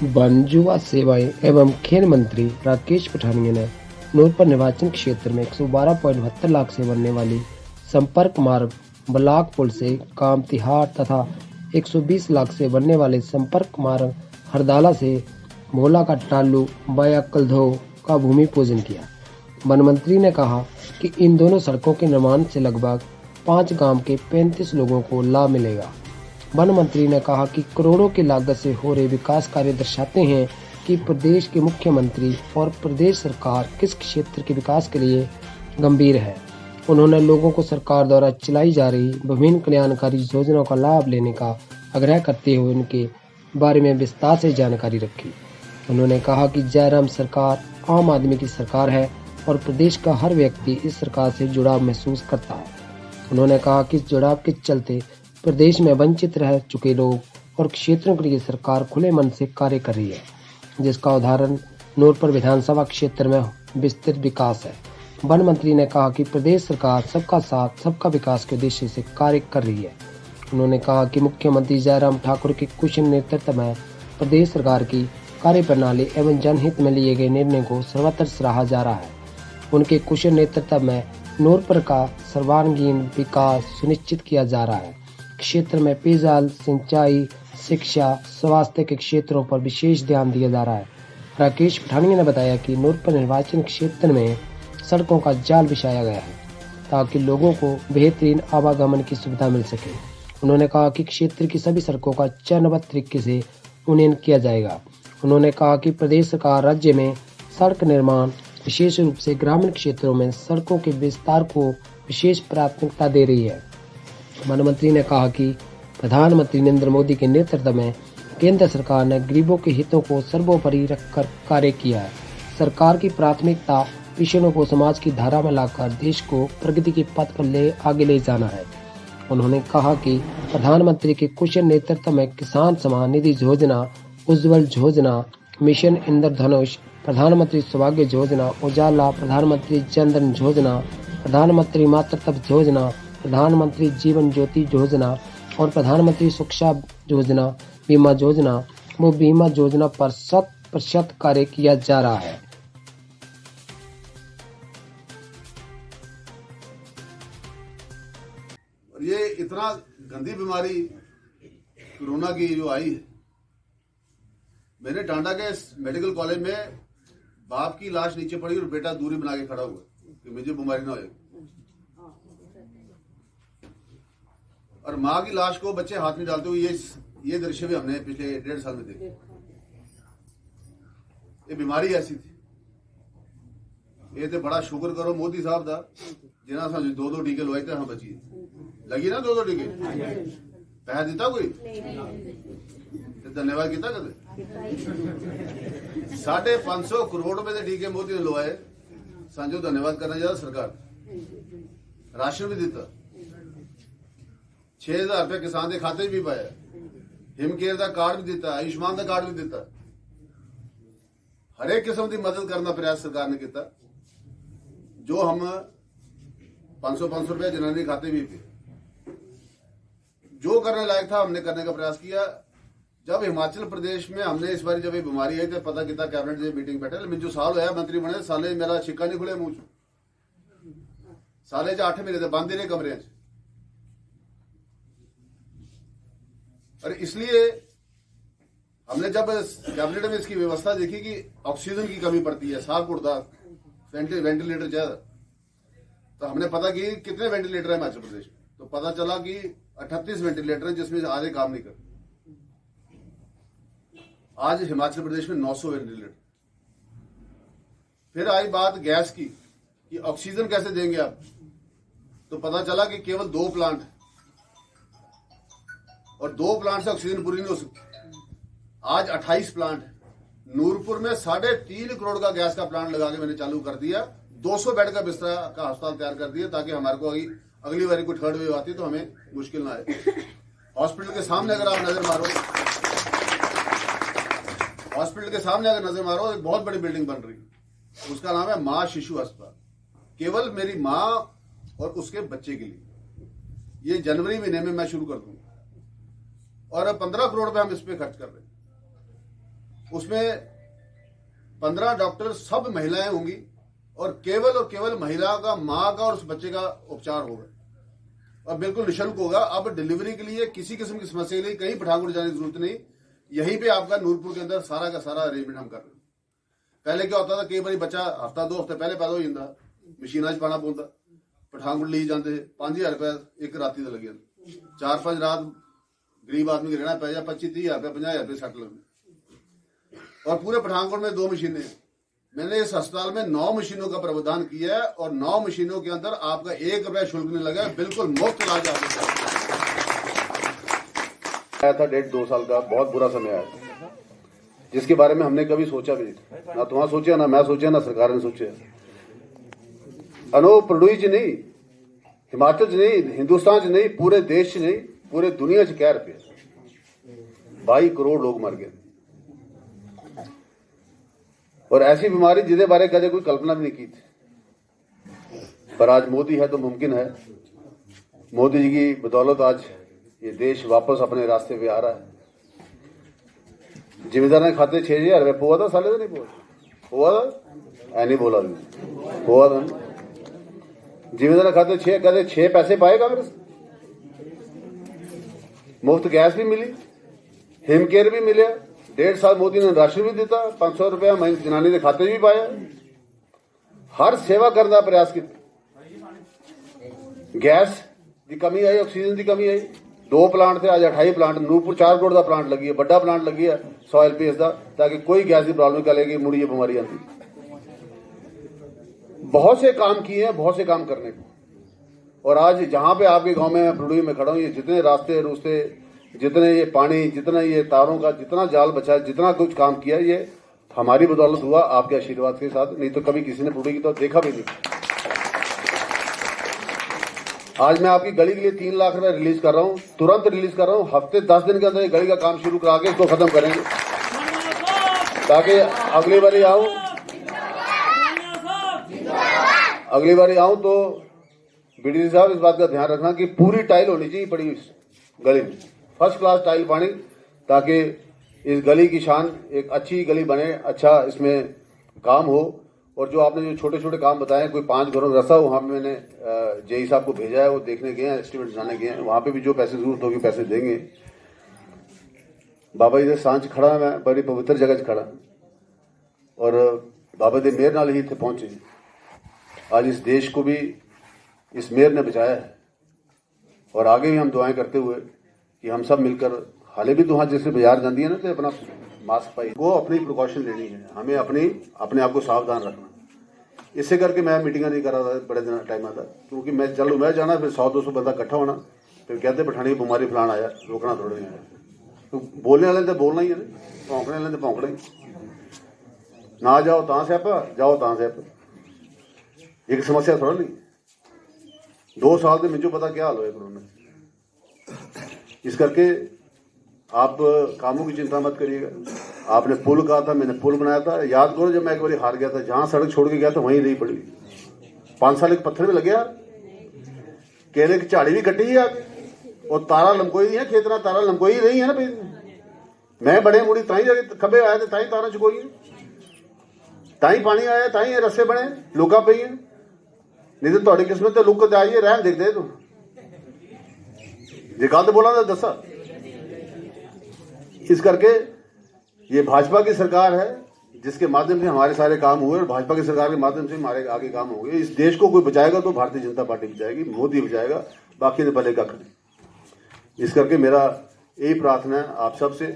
One, युवा सेवाएं एवं खेल मंत्री राकेश पठानिया ने नूरपुर निर्वाचन क्षेत्र में 112.72 लाख से बनने वाली संपर्क मार्ग ब्लॉक पुल से काम तिहाड़ तथा 120 लाख से बनने वाले संपर्क मार्ग हरदाला से भोला का टालू बाया कलधो का भूमि पूजन किया। वन मंत्री ने कहा कि इन दोनों सड़कों के निर्माण से लगभग 5 गांव के 35 लोगों को लाभ मिलेगा। वन मंत्री ने कहा कि करोड़ों की लागत से हो रहे विकास कार्य दर्शाते हैं कि प्रदेश के मुख्यमंत्री और प्रदेश सरकार किस क्षेत्र के विकास के लिए गंभीर है। उन्होंने लोगों को सरकार द्वारा चलाई जा रही विभिन्न कल्याणकारी योजनाओं का लाभ लेने का आग्रह करते हुए उनके बारे में विस्तार से जानकारी रखी। उन्होंने कहा कि जयराम सरकार आम आदमी की सरकार है और प्रदेश का हर व्यक्ति इस सरकार से जुड़ाव महसूस करता है। उन्होंने कहा कि इस जुड़ाव के चलते प्रदेश में वंचित रह चुके लोग और क्षेत्रों के लिए सरकार खुले मन से कार्य कर रही है, जिसका उदाहरण नूरपुर विधानसभा क्षेत्र में विस्तृत विकास है। वन मंत्री ने कहा कि प्रदेश सरकार सबका साथ सबका विकास के उद्देश्य से कार्य कर रही है। उन्होंने कहा कि मुख्यमंत्री जयराम ठाकुर के कुशल नेतृत्व में प्रदेश सरकार की कार्य प्रणाली एवं जनहित में लिए गए निर्णय को सर्वत्र सराहा जा रहा है। उनके कुशल नेतृत्व में नूरपुर का सर्वांगीण विकास सुनिश्चित किया जा रहा है। क्षेत्र में पेयजल, सिंचाई, शिक्षा, स्वास्थ्य के क्षेत्रों पर विशेष ध्यान दिया जा रहा है। राकेश पठानिया ने बताया कि नूरपुर निर्वाचन क्षेत्र में सड़कों का जाल बिछाया गया है ताकि लोगों को बेहतरीन आवागमन की सुविधा मिल सके। उन्होंने कहा कि क्षेत्र की सभी सड़कों का चरणबद्ध तरीके से उन्नयन किया जाएगा। उन्होंने कहा कि प्रदेश सरकार राज्य में सड़क निर्माण, विशेष रूप से ग्रामीण क्षेत्रों में सड़कों के विस्तार को विशेष प्राथमिकता दे रही है। वन मंत्री ने कहा कि प्रधानमंत्री नरेंद्र मोदी के नेतृत्व में केंद्र सरकार ने गरीबों के हितों को सर्वोपरि रखकर कार्य किया है। सरकार की प्राथमिकता किसानों को समाज की धारा में लाकर देश को प्रगति के पथ पर आगे ले जाना है। उन्होंने कहा कि प्रधानमंत्री के कुशल नेतृत्व में किसान सम्मान निधि योजना, उज्ज्वल योजना, मिशन इंद्रधनुष, प्रधानमंत्री सौभाग्य योजना, उजाला, प्रधानमंत्री जन धन योजना, प्रधानमंत्री मातृत्व योजना, प्रधानमंत्री जीवन ज्योति योजना और प्रधानमंत्री सुरक्षा योजना, बीमा योजना, वो बीमा योजना पर 100% कार्य किया जा रहा है। ये इतना गंदी बीमारी कोरोना की जो आई है, मैंने टांडा के मेडिकल कॉलेज में बाप की लाश नीचे पड़ी और बेटा दूरी बना के खड़ा हुआ कि मुझे बीमारी ना हो, और माँ की लाश को बच्चे हाथ में डालते हुए ये दृश्य भी हमने पिछले 1.5 साल में देखे। ये बीमारी ऐसी थी। ये तो बड़ा शुक्र करो मोदी साहब का जिन्हें 2-2 टीके लवाए थे, हाँ बची लगी ना 2-2 टीके, पैसा दिता कोई धन्यवाद किया कदे 550 करोड़ रुपए के टीके मोदी ने लवाए, सांझो धन्यवाद करना चाहिए सरकार। राशन भी दिता, 6000 रुपए किसान के खाते भी पाया, हिमकेयर का कार्ड भी दिता, आयुष्मान का कार्ड भी दिता, हरेक किस्म की मदद करने का प्रयास सरकार ने किया। जो हम 500 रुपए जनानी खाते भी थे, जो करने लायक था हमने करने का प्रयास किया। जब हिमाचल प्रदेश में हमने इस बार जब ये बीमारी आई तो पता किया, कैबिनेट मीटिंग बैठे, लेकिन जो साल होया मंत्री बने साले मेरा छिक्का नहीं खुले मुंह साले 8 महीने बंद ही रहे कमरे च। और इसलिए हमने जब कैबिनेट में इसकी व्यवस्था देखी कि ऑक्सीजन की कमी पड़ती है, साफ उड़ता, वेंटिलेटर ज्यादा, तो हमने पता कि कितने वेंटिलेटर है हिमाचल प्रदेश में, तो पता चला कि 38 वेंटिलेटर है जिसमें आधे काम नहीं करते। आज हिमाचल प्रदेश में 900 वेंटिलेटर। फिर आई बात गैस की कि ऑक्सीजन कैसे देंगे आप, तो पता चला कि केवल 2 प्लांट और 2 प्लांट से ऑक्सीजन पूरी नहीं हो सकती। आज 28 प्लांट है। नूरपुर में 3.5 करोड़ का गैस का प्लांट लगा के मैंने चालू कर दिया, 200 बेड का बिस्तरा का अस्पताल तैयार कर दिया ताकि हमारे को अगली बार कोई थर्ड वेव आती तो हमें मुश्किल ना आए। हॉस्पिटल के सामने अगर आप नजर मारो, हॉस्पिटल के सामने अगर नजर मारो, एक बहुत बड़ी बिल्डिंग बन रही है, उसका नाम है मां शिशु अस्पताल, केवल मेरी मां और उसके बच्चे के लिए। ये जनवरी महीने में मैं शुरू कर दूंगा और 15 करोड़ रुपए हम इस पे खर्च कर रहे हैं। उसमें 15 डॉक्टर सब महिलाएं होंगी और केवल महिला का, माँ का और उस बच्चे का उपचार होगा और बिल्कुल निःशुल्क होगा। अब डिलीवरी के लिए किसी किस्म की समस्या के लिए कहीं पठानकोट जाने की जरूरत नहीं, यहीं पे आपका नूरपुर के अंदर सारा का सारा अरेंजमेंट हम कर रहे हैं। पहले क्या होता था, कई बार बच्चा हफ्ता 2 हफ्ते पहले पैदा हो जाता, मशीना च पाना पौंदा, पठानकोट ले जाते 5000 रुपया एक राती का लग जाता, 4-5 रात गरीब आदमी रहना पै जा, 25-30 हजार रुपया 50,000 रुपये सट लगने। और पूरे पठानकोट में 2 मशीनें, मैंने इस अस्पताल में 9 मशीनों का प्रावधान किया है और 9 मशीनों के अंदर आपका 1 रुपया शुल्क नहीं लगा, बिल्कुल मुफ्त इलाज आपको आया था। 1.5-2 साल का बहुत बुरा समय आया था, जिसके बारे में हमने कभी सोचा भी नहीं था, ना तुम सोचा, ना मैं सोचा, ना सरकार ने सोचा। अनो प्रोडुई च नहीं, हिमाचल च नहीं, हिंदुस्तान च नहीं, पूरे देश च नहीं, पूरे दुनिया च कह रुपये 22 करोड़ लोग मर गए। और ऐसी बीमारी जिसके बारे कदे कोई कल्पना भी नहीं की थी, पर आज मोदी है तो मुमकिन है। मोदी जी की बदौलत आज ये देश वापस अपने रास्ते पे आ रहा है। जिम्मेदार ने खाते 6,000 रुपये पोआ था, साले तो नहीं पोआ था, ऐ नहीं बोला पोआ था। जिम्मेदार ने खाते 6 कहते 6 पैसे पाए कांग्रेस, मुफ्त गैस भी मिली, हिमकेयर भी मिले, 1.5 साल मोदी ने राशन भी दिता, 500 रुपया महीने जनानी के खाते भी पाया, हर सेवा करने का प्रयास किया। गैस की कमी आई, ऑक्सीजन की कमी आई, 2 प्लांट थे, आज 28 प्लांट, नूरपुर 4 करोड़ का प्लांट लगी है, बड़ा प्लांट लगी है 100 LPS का, ताकि कोई गैस की प्रॉब्लम करेगी मुड़ी ये बीमारी आती। बहुत से काम किए हैं, बहुत से काम करने को। और आज जहां पे आपके गांव में प्रोडुई में खड़ा हूं, ये जितने रास्ते रूस्ते, जितने ये पानी, जितना ये तारों का जितना जाल बचा है, जितना कुछ काम किया, ये हमारी बदौलत हुआ, आपके आशीर्वाद के साथ, नहीं तो कभी किसी ने प्रोडुई की तो देखा भी नहीं। आज मैं आपकी गली के लिए 3 लाख रुपए रिलीज कर रहा हूं, तुरंत रिलीज कर रहा हूं, हफ्ते 10 दिन के अंदर ये गली का काम शुरू करा के इसको खत्म करेंगे, ताकि अगली बारी आऊं तो बीडीसी साहब इस बात का ध्यान रखना कि पूरी टाइल होनी चाहिए पड़ी इस गली में, फर्स्ट क्लास टाइल पानी, ताकि इस गली की शान एक अच्छी गली बने, अच्छा इसमें काम हो। और जो आपने जो छोटे छोटे काम बताए, कोई 5 घरों का रास्ता, वहां पे मैंने जेई साहब को भेजा है, वो देखने गए हैं, एस्टिमेट बनाने गए हैं, वहां पे भी जो पैसे जरूरत होगी पैसे देंगे। बाबा जी दे सांच खड़ा, मैं बड़ी पवित्र जगह च खड़ा, और बाबा दे मेहर नाल ही इत्थे पहुंचे। आज इस देश को भी इस मेहर ने बचाया है, और आगे भी हम दुआएं करते हुए कि हम सब मिलकर, हाले भी दुआ जैसे बाजार जाती है ना, तो अपना मास्क पाई, वो अपनी प्रिकॉशन लेनी है, हमें अपने आप को सावधान रखना। इससे करके मैं मीटिंग नहीं कर रहा था बड़े दिन टाइम आता, क्योंकि मैं जाना, फिर 100-200 बंदा इकट्ठा होना, फिर कहते पठानी की बीमारी फलाना आया, रोकना थोड़ा नहीं आया। तो बोलने वाले तो बोलना ही है, भौंकने वाले तो भौंकना ही, ना जाओ तां स्यापा, जाओ तां स्यापा, एक समस्या थोड़ा नहीं। 2 साल से मुझे पता क्या हाल हो कोरोना। इस करके आप कामों की चिंता मत करिएगा। आपने पुल कहा था, मैंने पुल बनाया था, याद करो जब मैं एक बार हार गया था, जहां सड़क छोड़ के गया था वहीं नहीं पड़ी, 5 साल एक पत्थर में लगे यार, केले की झाड़ी भी कटी है आगे, और तारा लमकोई है, खेतना तारा लमकोई नहीं है ना भाई, मैं बड़े मुड़ी ताई जाके खबे आया, ताई तारा चुकोई, ताई पानी आया, ताई रस्से बने, लुका पई है, नहीं तो थोड़ी किस्मत तो लुक जाइए, रहन देख दे तू जे गल तो बोला तो दसा। इस करके ये भाजपा की सरकार है, जिसके माध्यम से हमारे सारे काम हुए, और भाजपा की सरकार के माध्यम से हमारे आगे काम होंगे। इस देश को कोई बचाएगा तो भारतीय जनता पार्टी बचाएगी, मोदी बचाएगा, बाकी ने भले कख नहीं। इस करके मेरा यही प्रार्थना है आप सब से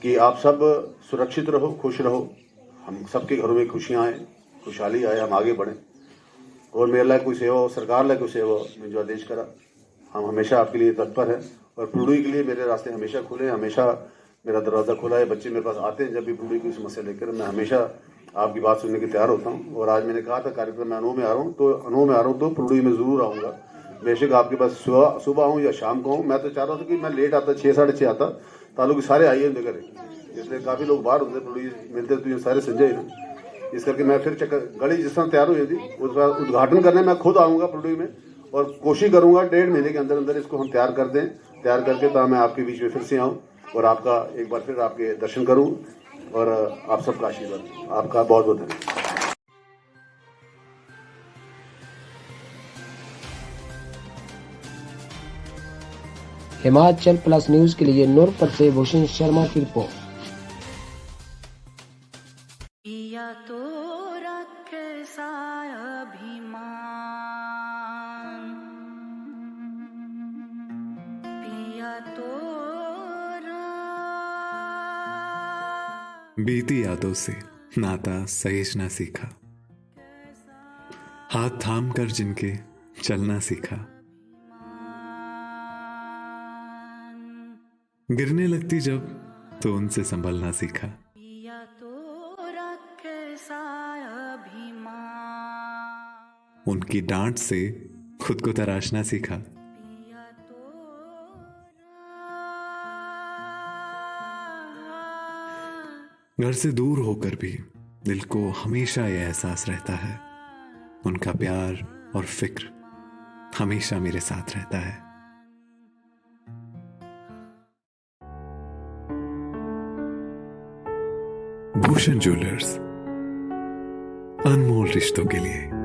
कि आप सब सुरक्षित रहो, खुश रहो, हम सबके घरों में खुशियां आए, खुशहाली आए, हम आगे बढ़ें, और मेरे लिए कोई सेवा हो, सरकार लिए कोई सेवा हो, मैं जो आदेश करा, हम हमेशा आपके लिए तत्पर हैं। और प्रोडुई के लिए मेरे रास्ते हमेशा खुले, हमेशा मेरा दरवाज़ा खुला है। बच्चे मेरे पास आते हैं जब भी प्रोडुई की समस्या लेकर, मैं हमेशा आपकी बात सुनने के तैयार होता हूँ। और आज मैंने कहा था कार्यक्रम में अनू में आ रहा हूँ, तो अनू में आ रहा हूँ तो प्रोडुई में जरूर आऊँगा, बेशक आपके पास सुबह आऊँ या शाम को आऊँ। मैं तो चाह रहा था कि मैं लेट आता, 6-6:30 आता, तालुक सारे आइए होंगे घरे, इसलिए काफ़ी लोग बाहर होते, प्रोडुई मिलते तो सारे संजय ना। इस करके मैं फिर गली जिस तरह तैयार हुई थी उसका उद्घाटन करने मैं खुद आऊँगा प्रोडुई में, और कोशिश करूँगा 1.5 महीने के अंदर अंदर इसको हम तैयार कर दें, तैयार करके तो मैं आपके बीच में फिर से आऊँ। और आपका एक बार फिर आपके दर्शन करूं और आप सबका आशीर्वाद। आपका बहुत बहुत धन्यवाद। हिमाचल प्लस न्यूज के लिए नूरपुर से भूषण शर्मा की रिपोर्ट। पिया तो रख सारा अभिमान, पिया तो बीती यादों से नाता सहेजना सीखा, हाथ थाम कर जिनके चलना सीखा, गिरने लगती जब तो उनसे संभलना सीखा। पिया तो रख सारा अभिमान, उनकी डांट से खुद को तराशना सीखा। पिया तो घर से दूर होकर भी दिल को हमेशा यह एहसास रहता है, उनका प्यार और फिक्र हमेशा मेरे साथ रहता है। भूषण ज्वेलर्स, अनमोल रिश्तों के लिए।